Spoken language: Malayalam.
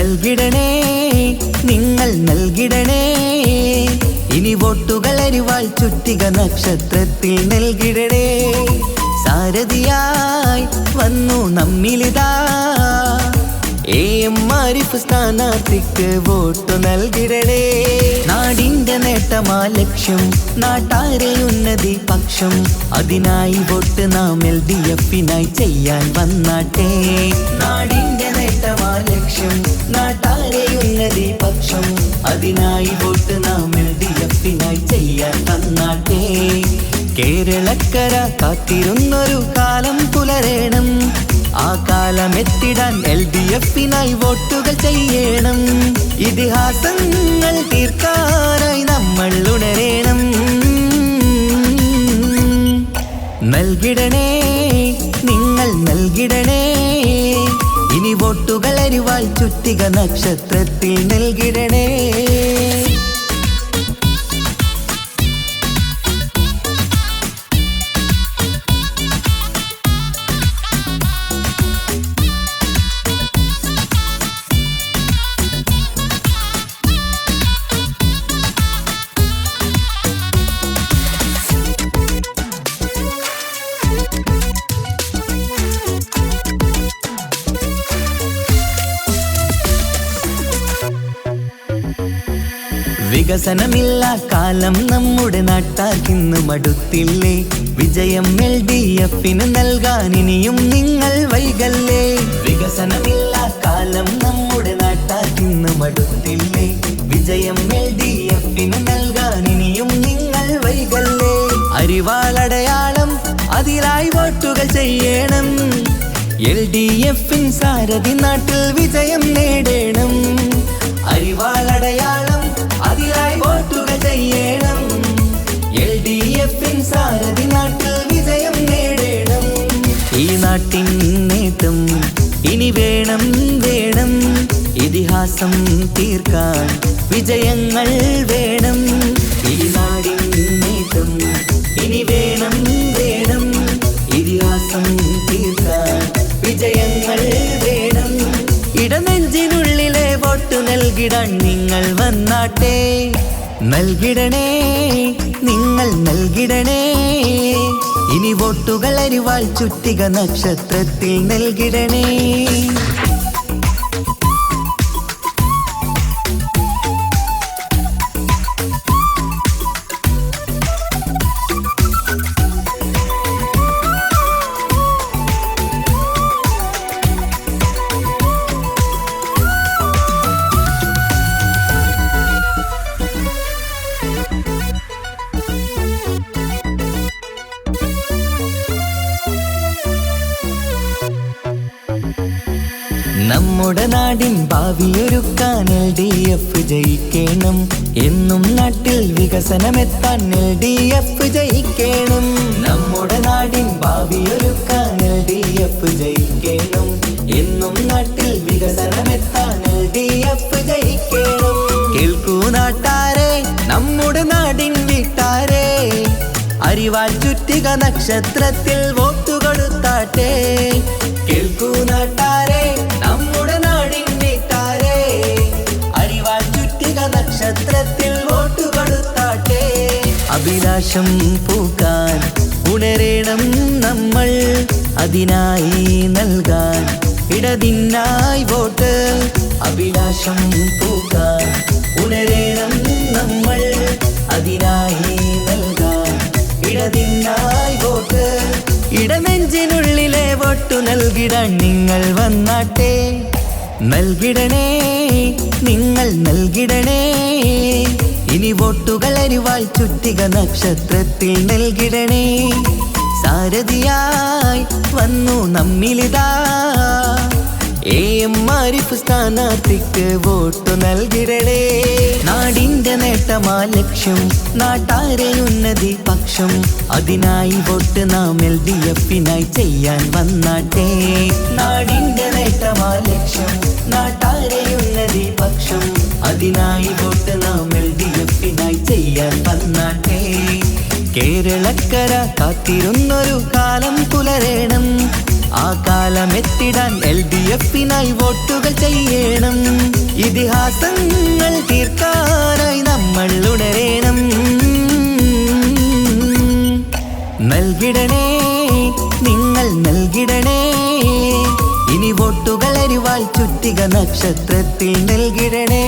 നൽകിടണേ നിങ്ങൾ നൽകിടണേ ഇനി വോട്ടുകൾ അരിവാൾ ചുറ്റിക നക്ഷത്രത്തിൽ നൽകിടണേ സാരഥിയായി വന്നു നമ്മിലിതാ AM ആരിഫ് സ്ഥാനാർത്ഥിക്ക് വോട്ടു നൽകിടണേ നാടിന്റെ നേട്ടമാ ലക്ഷ്യം നാട്ടാരെ ഉന്നതി പക്ഷം അതിനായി വോട്ട് നാം LDF-നായി ചെയ്യാൻ വന്നാട്ടെ നാടിന്റെ നേട്ടമാ ലക്ഷ്യം നാട്ടാരെ ഉന്നതി പക്ഷം അതിനായി വോട്ട് നാം LDF-നായി ചെയ്യാൻ വന്നാട്ടെ കേരളക്കര കാത്തിരുന്നൊരു കാലം പുലരേണം ആ കാലം എത്തിടാൻ LDF-നായി വോട്ടുകൾ ചെയ്യണം ഇതിഹാസങ്ങൾ തീർക്കാനായി നമ്മൾ ഉണരേണം നൽകിടണേ നിങ്ങൾ നൽകിടണേ ഇനി വോട്ടുകൾ അരിവാൾ ചുറ്റിക നക്ഷത്രത്തിൽ നൽകിടണേ വികസനമില്ല കാലം നമ്മുടെ നാട്ടാർക്കിന്ന് മടുത്തില്ലേ വിജയം LDF-ന് നൽകാൻ ഇനിയും നിങ്ങൾ വൈകല്ലേ വികസനമില്ല കാലം നമ്മുടെ നാട്ടാർക്കിന്ന് മടുത്തില്ലേ വിജയം LDF-ന് നൽകാൻ ഇനിയും നിങ്ങൾ വൈകല്ലേ അരിവാളടയാളം അതിലായി വോട്ടുകൾ ചെയ്യണം LDF-ൻ സാരഥി നാട്ടിൽ വിജയം നേടണം അരിവാളടയാളം അതിലായി വോട്ടുകൾ ചെയ്യണം LDF-ൻ സാരഥി നാട്ടിൽ വിജയം നേടണം ഈ നാട്ടിൻ നേട്ടം ഇനി വേണം വേണം ഇതിഹാസം തീർക്കാൻ വിജയങ്ങൾ വേണം ഈ നാടിൻ നേട്ടം ഇനി വേണം വേണം ഇതിഹാസം തീർക്കാൻ വിജയങ്ങൾ വേണം ഇടനെഞ്ചിനുള്ളിലെ വോട്ട് നൽകിടാൻ നിങ്ങൾ വന്നാട്ടെ നൽകിടണേ നിങ്ങൾ നൽകിടണേ ഇനി വോട്ടുകൾ അരിവാൾ ചുറ്റിക നക്ഷത്രത്തിൽ നൽകിടണേ നമ്മുടെ നാടിൻ ഭാവിയൊരുക്കാൻ LDF ജയിക്കണം എന്നും നാട്ടിൽ വികസനമെത്താൻ LDF ജയിക്കണം നമ്മുടെ നാടിൻ ഭാവിയൊരുക്കാൻ LDF ജയിക്കണം എന്നും നാട്ടിൽ വികസനമെത്താൻ LDF ജയിക്കണം കേൾക്കൂ നാട്ടാരെ നമ്മുടെ നാടിൻ വീട്ടാരെ അരിവാൾ ചുറ്റിക നക്ഷത്രത്തിൽ വോട്ടു കൊടുത്താട്ടെ കേൾക്കൂ നാട്ടാരെ നമ്മുടെ നാടിൻ വീട്ടാരെ അരിവാൾ ചുറ്റിക നക്ഷത്രത്തിൽ വോട്ടു കൊടുത്താട്ടെ അഭിലാഷം പൂക്കാൻ ഉണരേണം നമ്മൾ അതിനായി നൽകാൻ ഇടതിനായി വോട്ട് അഭിലാഷം പൂക്കാൻ ഉണരേണം നമ്മൾ അതിനായി നൽകാൻ ഇടതിനായി വോട്ട് ഇടനെഞ്ചിനുള്ളിലെ വോട്ടു നൽകിടാൻ നിങ്ങൾ വന്നാട്ടെ നൽകിടണേ നിങ്ങൾ നൽകിടണേ ഇനി വോട്ടുകൾ അരിവാൾ ചുറ്റിക നക്ഷത്രത്തിൽ നൽകിടണേ സാരഥിയായി വന്നു നമ്മിലിതാ AM ആരിഫ് സ്ഥാനാർത്ഥിക്ക് വോട്ടു നൽകിടണേ നാടിന്റെ നേട്ടമാ ലക്ഷ്യം നാട്ടാരെ ഉന്നതി പക്ഷം അതിനായി വോട്ട് നാം LDF-നായി ചെയ്യാൻ വന്നാട്ടെ നാടിന്റെ നേട്ടമാ ലക്ഷ്യം നാട്ടാരെ ഉന്നതി പക്ഷം അതിനായി വോട്ട് നാം LDF-നായി ചെയ്യാൻ വന്നാട്ടെ കേരളക്കര കാത്തിരുന്നൊരു കാലം പുലരേണം ആ കാലമെത്തി ഉയർത്തിടാൻ LDF-നായി വോട്ടുകൾ ചെയ്യണം. ഇതിഹാസങ്ങൾ തീർക്കാനായി നമ്മൾ ഉണരേണം. നൽകിടണേ, നിങ്ങൾ നൽകിടണേ, ഇനി വോട്ടുകൾ അരിവാൾ ചുറ്റിക നക്ഷത്രത്തിൽ നൽകിടണേ.